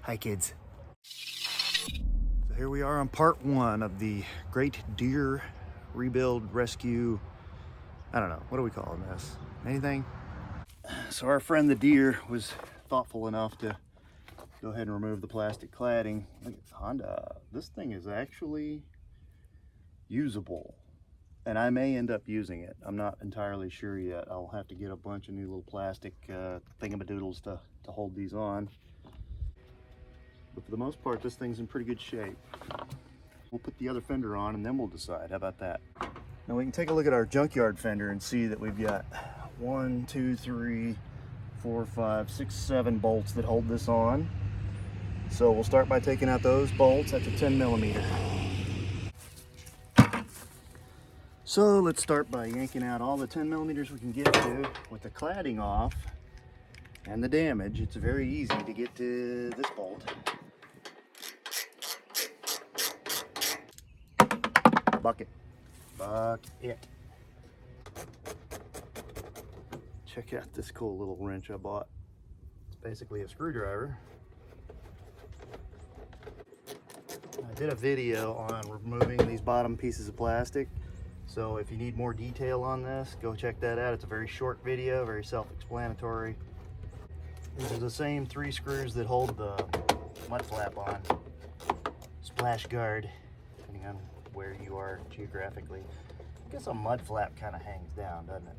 Hi kids. So here we are on part one of the Great Deer Rebuild Rescue. I don't know, what are we calling this? Anything? So our friend the deer was thoughtful enough to go ahead and remove the plastic cladding. Look at Honda. This thing is actually usable. And I may end up using it. I'm not entirely sure yet. I'll have to get a bunch of new little plastic thingamadoodles to hold these on. But for the most part, this thing's in pretty good shape. We'll put the other fender on and then we'll decide. How about that? Now we can take a look at our junkyard fender and see that we've got 1, 2, 3, 4, 5, 6, 7 bolts that hold this on. So we'll start by taking out those bolts. That's a 10mm. So let's start by yanking out all the 10mm we can get to with the cladding off and the damage. It's very easy to get to this bolt. Bucket. Check out this cool little wrench I bought. It's basically a screwdriver. I did a video on removing these bottom pieces of plastic. So if you need more detail on this, go check that out. It's a very short video, very self-explanatory. These are the same 3 screws that hold the mud flap on. Splash guard, depending on where you are geographically. I guess a mud flap kind of hangs down, doesn't it?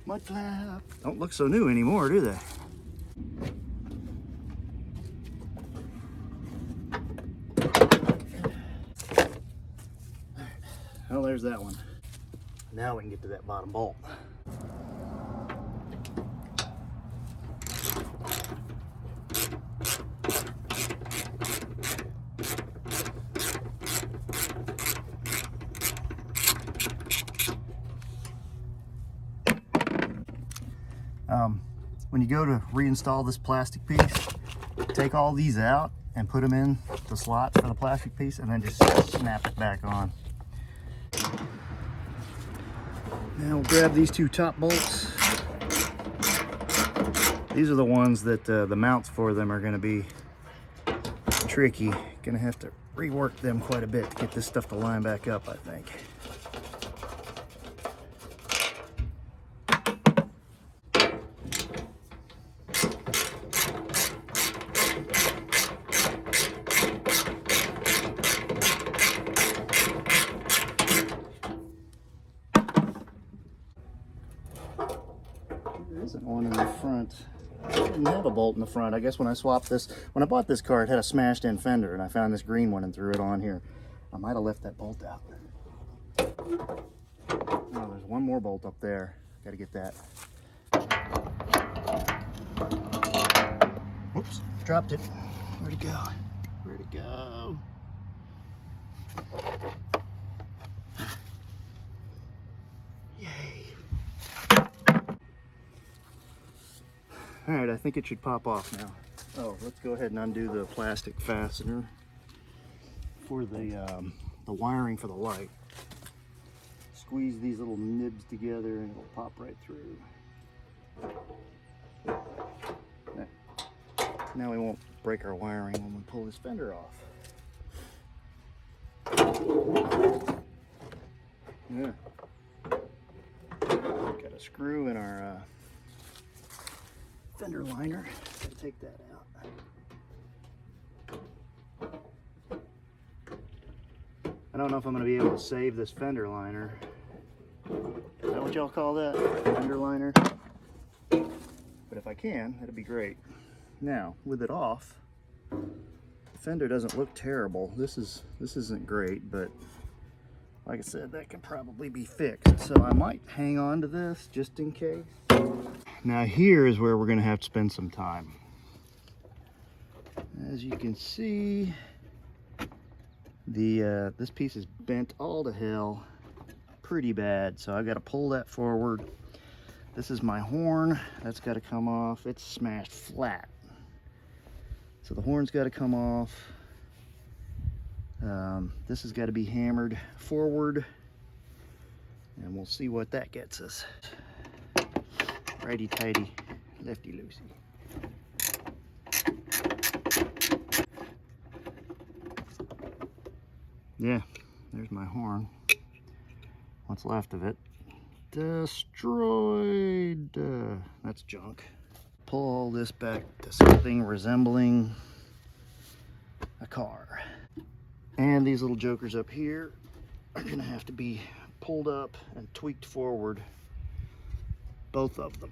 Mud flap. Don't look so new anymore, do they? Well, there's that one. Now we can get to that bottom bolt. When you go to reinstall this plastic piece, take all these out and put them in the slots for the plastic piece and then just snap it back on. Now we'll grab these 2 top bolts. These are the ones that the mounts for them are going to be tricky. Gonna have to rework them quite a bit to get this stuff to line back up, I think. There isn't one in the front. I didn't have a bolt in the front. I guess when I swapped this, when I bought this car, it had a smashed in fender, and I found this green one and threw it on here. I might have left that bolt out. Oh, there's one more bolt up there. Got to get that. Whoops, dropped it. Where'd it go? Where'd it go? Yay. All right, I think it should pop off now. Oh, let's go ahead and undo the plastic fastener for the wiring for the light. Squeeze these little nibs together and it'll pop right through. Now we won't break our wiring when we pull this fender off. Yeah. Got a screw in our fender liner. Gotta take that out. I don't know if I'm going to be able to save this fender liner. Is that what y'all call that? Fender liner? But if I can, that'd be great. Now, with it off, the fender doesn't look terrible. This isn't great, but like I said, that could probably be fixed. So I might hang on to this just in case. Now here is where we're going to have to spend some time. As you can see, this piece is bent all to hell pretty bad, so I've got to pull that forward. This is my horn. That's got to come off. It's smashed flat. So the horn's got to come off. This has got to be hammered forward, and we'll see what that gets us. Righty tighty, lefty loosey. Yeah, there's my horn. What's left of it. Destroyed. That's junk. Pull all this back to something resembling a car. And these little jokers up here are gonna have to be pulled up and tweaked forward, both of them.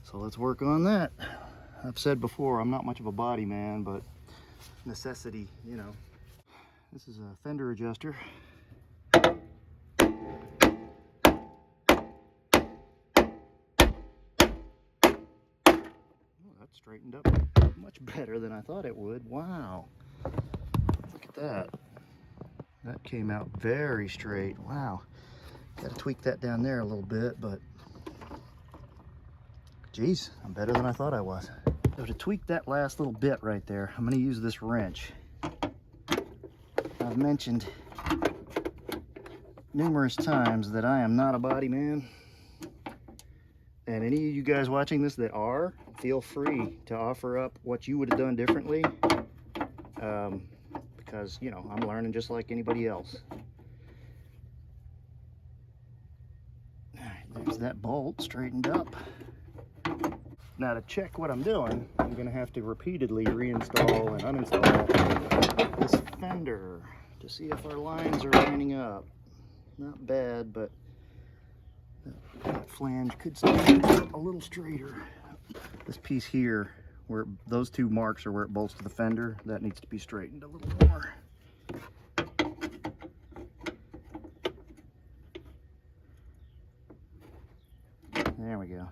So let's work on that. I've said before, I'm not much of a body man, but necessity, you know. This is a fender adjuster. That straightened up much better than I thought it would. Wow. Look at that. That came out very straight. Wow. Got to tweak that down there a little bit, but geez, I'm better than I thought I was. So to tweak that last little bit right there, I'm going to use this wrench. I've mentioned numerous times that I am not a body man. And any of you guys watching this that are, feel free to offer up what you would have done differently. Because, you know, I'm learning just like anybody else. All right, there's that bolt straightened up. Now to check what I'm doing, I'm going to have to repeatedly reinstall and uninstall this fender to see if our lines are lining up. Not bad, but that flange could still be a little straighter. This piece here, where those two marks are where it bolts to the fender, that needs to be straightened a little more. There we go.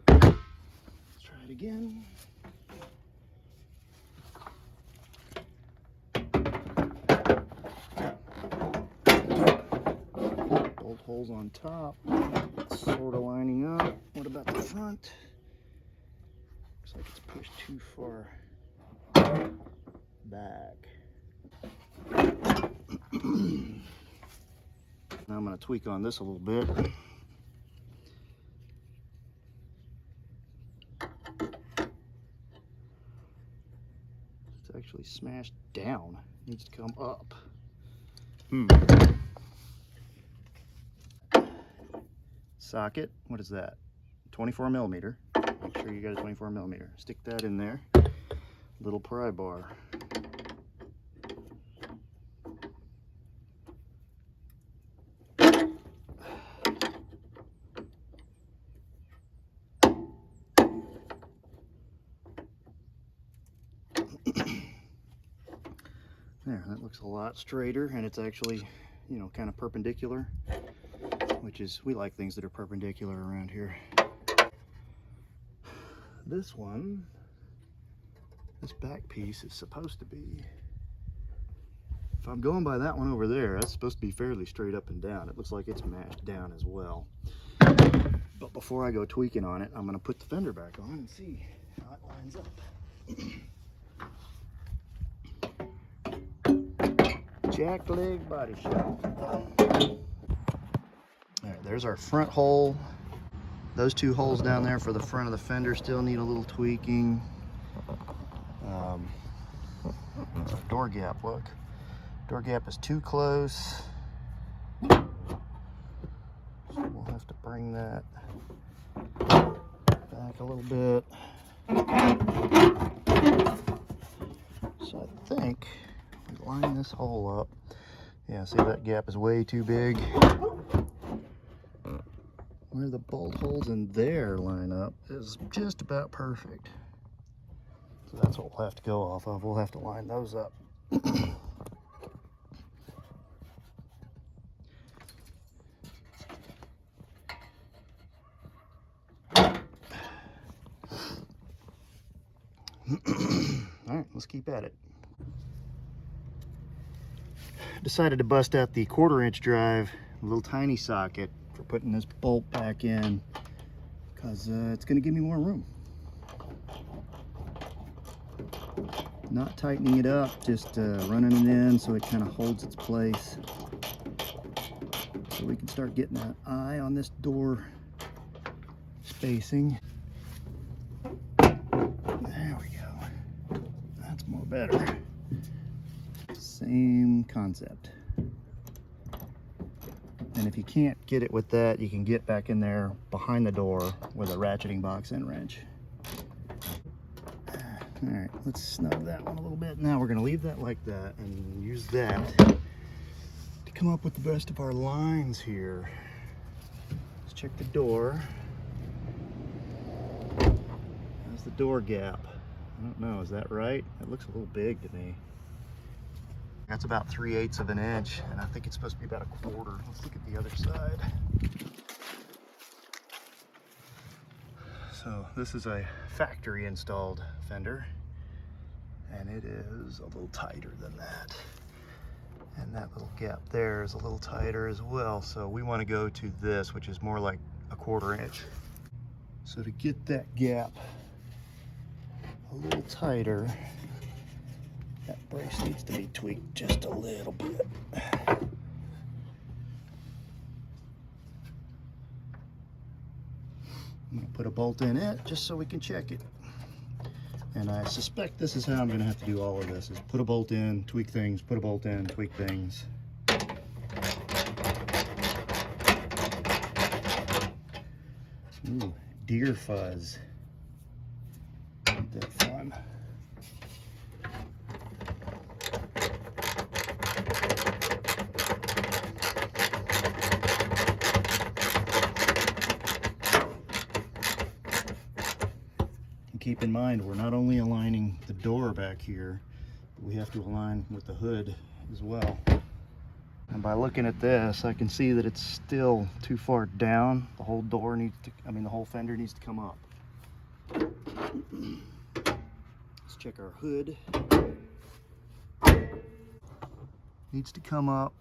Let's try it again. Bolt holes on top, sort of lining up. What about the front? Looks like it's pushed too far back. Now I'm going to tweak on this a little bit. It's actually smashed down. It needs to come up. Socket, what is that? 24 millimeter. Make sure you got a 24 millimeter. Stick that in there. Little pry bar. There, that looks a lot straighter, and it's actually, you know, kind of perpendicular, which is, we like things that are perpendicular around here. This one, this back piece is supposed to be, if I'm going by that one over there, that's supposed to be fairly straight up and down. It looks like it's mashed down as well. But before I go tweaking on it, I'm going to put the fender back on and see how it lines up. Jack Leg Body Shop. All right, there's our front hole. Those two holes down there for the front of the fender still need a little tweaking. It's our door gap, look. Door gap is too close. So we'll have to bring that back a little bit. So I think we line this hole up. Yeah, see that gap is way too big. Where the bolt holes in there line up is just about perfect. So that's what we'll have to go off of. We'll have to line those up. All right, let's keep at it. Decided to bust out the 1/4-inch drive, a little tiny socket for putting this bolt back in, because it's going to give me more room. Not tightening it up, just running it in so it kind of holds its place, so we can start getting that eye on this door spacing. There we go. That's more better. Same concept. And if you can't get it with that, you can get back in there behind the door with a ratcheting box and wrench. All right, let's snug that one a little bit. Now we're gonna leave that like that and use that to come up with the rest of our lines here. Let's check the door. How's the door gap? I don't know, is that right? It looks a little big to me. That's about 3/8 of an inch, and I think it's supposed to be about a quarter. Let's look at the other side. So this is a factory installed fender, and it is a little tighter than that. And that little gap there is a little tighter as well. So we want to go to this, which is more like a 1/4 inch. So to get that gap a little tighter, that brace needs to be tweaked just a little bit. I'm gonna put a bolt in it just so we can check it. And I suspect this is how I'm gonna have to do all of this, is put a bolt in, tweak things, put a bolt in, tweak things. Ooh, deer fuzz. Ain't that fun? Keep in mind, we're not only aligning the door back here, but we have to align with the hood as well. And by looking at this, I can see that it's still too far down. The whole door needs to, the whole fender needs to come up. Let's check our hood. Needs to come up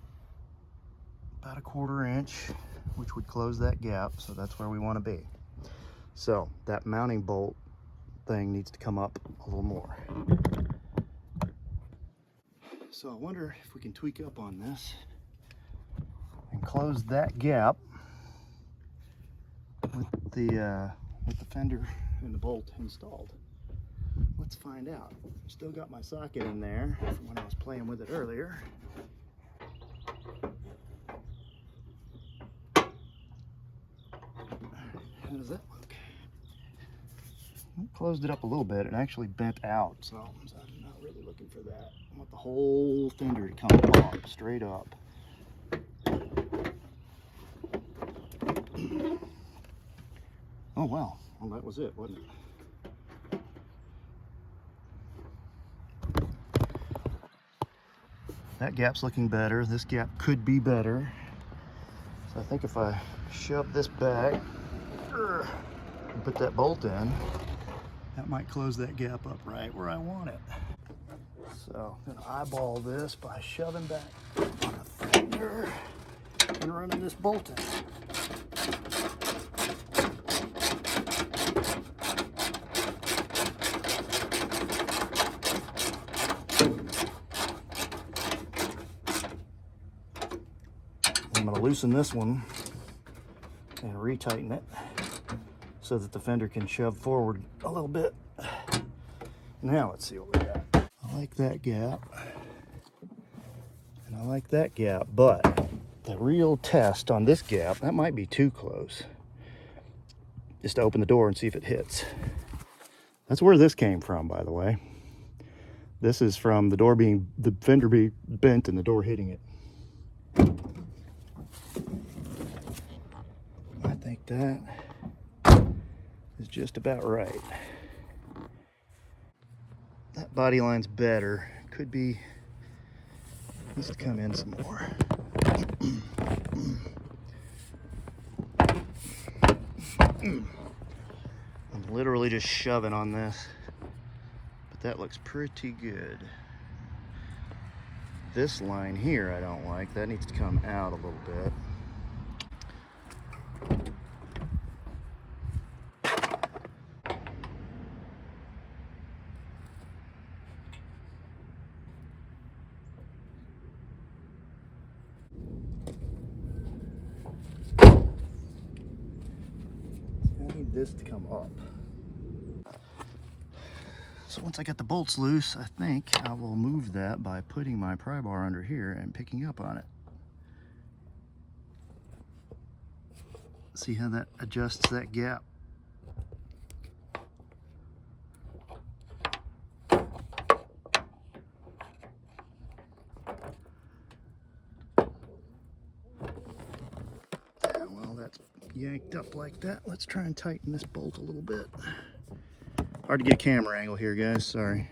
about a 1/4 inch, which would close that gap, so that's where we want to be. So that mounting bolt thing needs to come up a little more. So I wonder if we can tweak up on this and close that gap with the fender and the bolt installed. Let's find out. Still got my socket in there from when I was playing with it earlier. How does that look? Closed it up a little bit. It actually bent out, so I'm not really looking for that. I want the whole fender to come up, straight up. Oh wow, well that was it, wasn't it? That gap's looking better. This gap could be better. So I think if I shove this back and put that bolt in, that might close that gap up right where I want it. So I'm gonna eyeball this by shoving back on the fender and running this bolt in. I'm gonna loosen this one and retighten it so that the fender can shove forward a little bit. Now let's see what we got. I like that gap, and I like that gap, but the real test on this gap, that might be too close, just to open the door and see if it hits. That's where this came from, by the way. This is from the fender being bent and the door hitting it. I think that is just about right. That body line's better. Could be, needs to come in some more. I'm literally just shoving on this, but that looks pretty good. This line here I don't like. That needs to come out a little bit. this to come up. So once I got the bolts loose, I think I will move that by putting my pry bar under here and picking up on it. See how that adjusts that gap? Well, that's yanked up like that. Let's try and tighten this bolt a little bit. Hard to get a camera angle here, guys, sorry.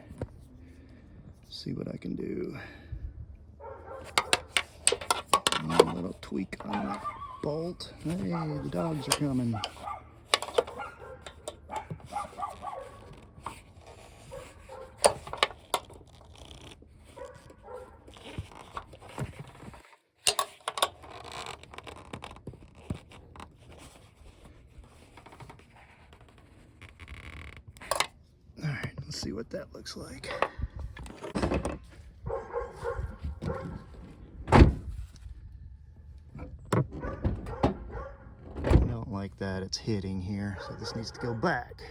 See what I can do. A little tweak on that bolt. Hey, the dogs are coming. All right, let's see what that looks like. I don't like that, it's hitting here, so this needs to go back.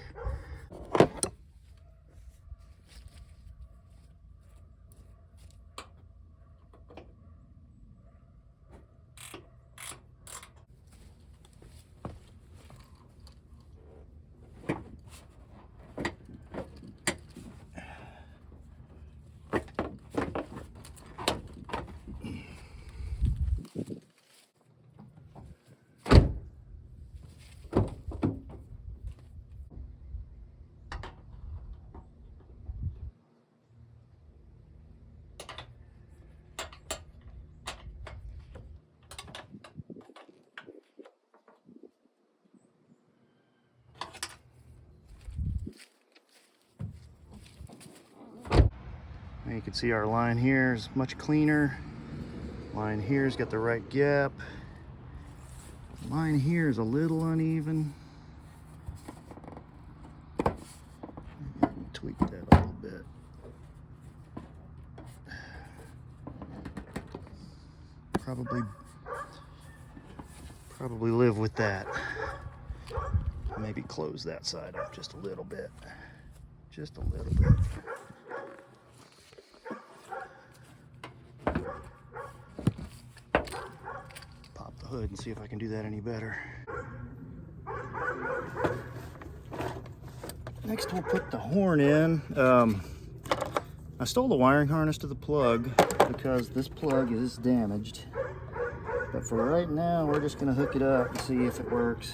And you can see our line here is much cleaner. Line here's got the right gap. Line here is a little uneven. Tweak that a little bit. Probably live with that. Maybe close that side up just a little bit. Just a little bit. Pop the hood and see if I can do that any better. Next we'll put the horn in. I stole the wiring harness to the plug because this plug is damaged. But for right now, we're just gonna hook it up and see if it works.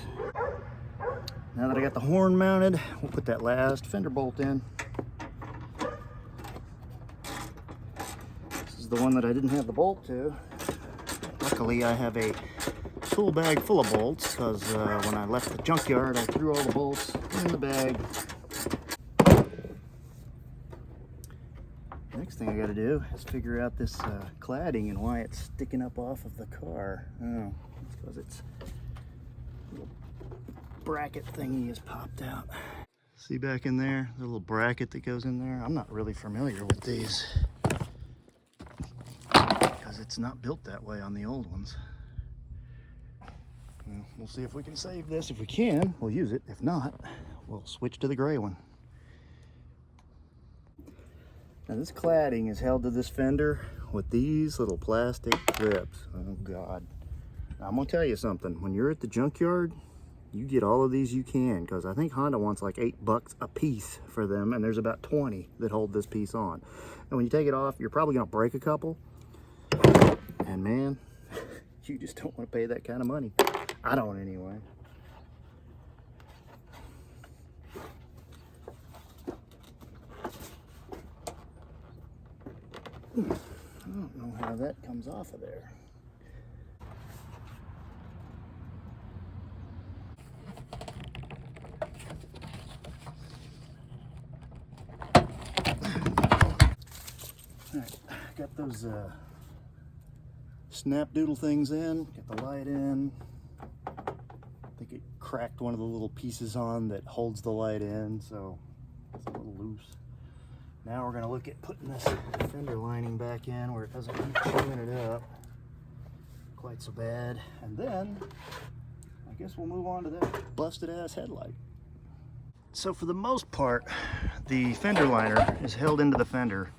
Now that I got the horn mounted, we'll put that last fender bolt in. This is the one that I didn't have the bolt to. Luckily, I have a tool bag full of bolts because when I left the junkyard, I threw all the bolts in the bag. Next thing I gotta do is figure out this cladding and why it's sticking up off of the car. Oh, it's because its little bracket thingy is popped out. See back in there, the little bracket that goes in there? I'm not really familiar with these because it's not built that way on the old ones. Well, we'll see if we can save this. If we can, we'll use it. If not, we'll switch to the gray one. Now this cladding is held to this fender with these little plastic clips. Oh God. Now, I'm gonna tell you something. When you're at the junkyard, you get all of these you can, because I think Honda wants like $8 a piece for them, and there's about 20 that hold this piece on. And when you take it off, you're probably gonna break a couple. And man, you just don't want to pay that kind of money. I don't anyway. I don't know how that comes off of there. All right, got those snap doodle things in, got the light in. I think it cracked one of the little pieces on that holds the light in, so it's a little loose. Now we're gonna look at putting this fender lining back in where it doesn't keep chewing it up quite so bad. And then I guess we'll move on to that busted ass headlight. So for the most part, the fender liner is held into the fender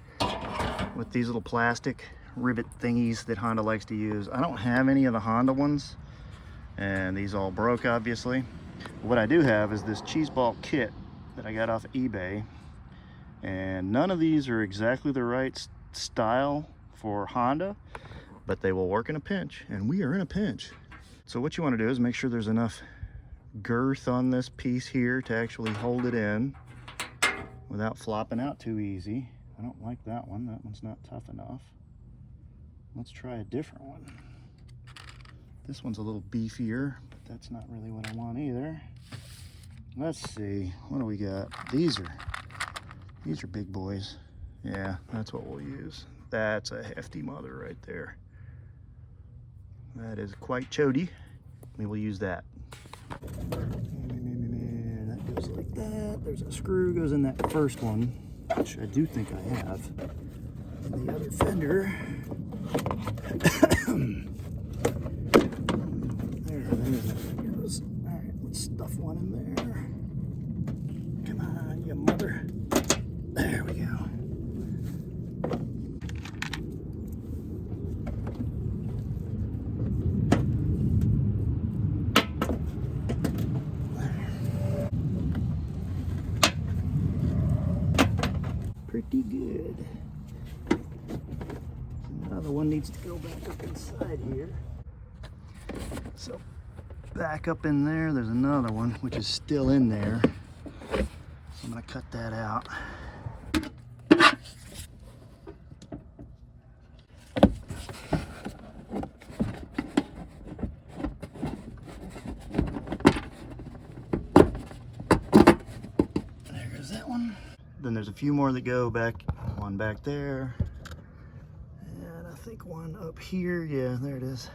with these little plastic rivet thingies that Honda likes to use. I don't have any of the Honda ones, and these all broke obviously. What I do have is this cheese ball kit that I got off eBay, and none of these are exactly the right style for Honda, but they will work in a pinch, and we are in a pinch. So what you want to do is make sure there's enough girth on this piece here to actually hold it in without flopping out too easy. I don't like that one. That one's not tough enough. Let's try a different one. This one's a little beefier, but that's not really what I want either. Let's see, what do we got? These are big boys. Yeah, that's what we'll use. That's a hefty mother right there. That is quite chody. We will use that. That goes like that. There's a screw goes in that first one, which I do think I have. The other fender. There it goes. All right, let's stuff one in there. Come on, you mother. There we go. Pretty good. Another one needs to go back up inside here. So back up in there, there's another one which is still in there. So I'm gonna cut that out. There goes that one. Then there's a few more that go back, one back there. And I think one up here. Yeah, there it is.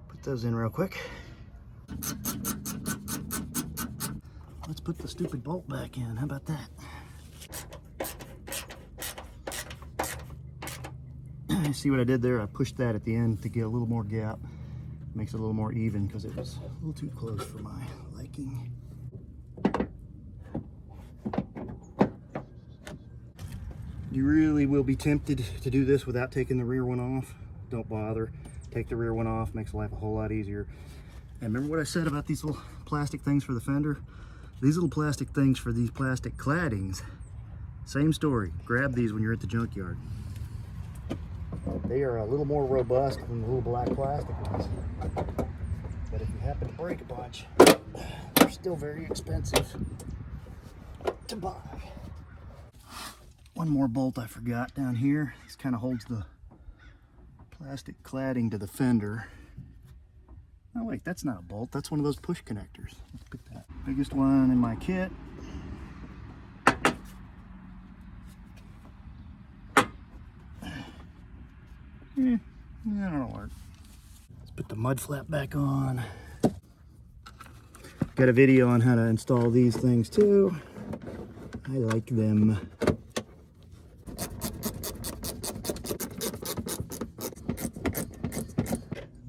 Put those in real quick. Let's put the stupid bolt back in. How about that? See what I did there? I pushed that at the end to get a little more gap. Makes it a little more even because it was a little too close for my liking. You really will be tempted to do this without taking the rear one off. Don't bother. Take the rear one off, makes life a whole lot easier. And remember what I said about these little plastic things for the fender? These little plastic things for these plastic claddings, same story. Grab these when you're at the junkyard. They are a little more robust than the little black plastic ones. But if you happen to break a bunch, they're still very expensive to buy. One more bolt I forgot down here. This kind of holds the plastic cladding to the fender. Oh wait, that's not a bolt. That's one of those push connectors. Let's pick that. Biggest one in my kit. That'll work. Let's put the mud flap back on. Got a video on how to install these things too. I like them.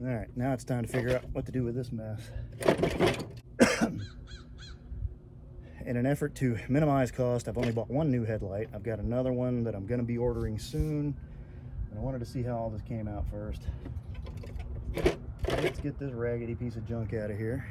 All right, now it's time to figure out what to do with this mess. In an effort to minimize cost, I've only bought one new headlight. I've got another one that I'm gonna be ordering soon. And I wanted to see how all this came out first. Let's get this raggedy piece of junk out of here.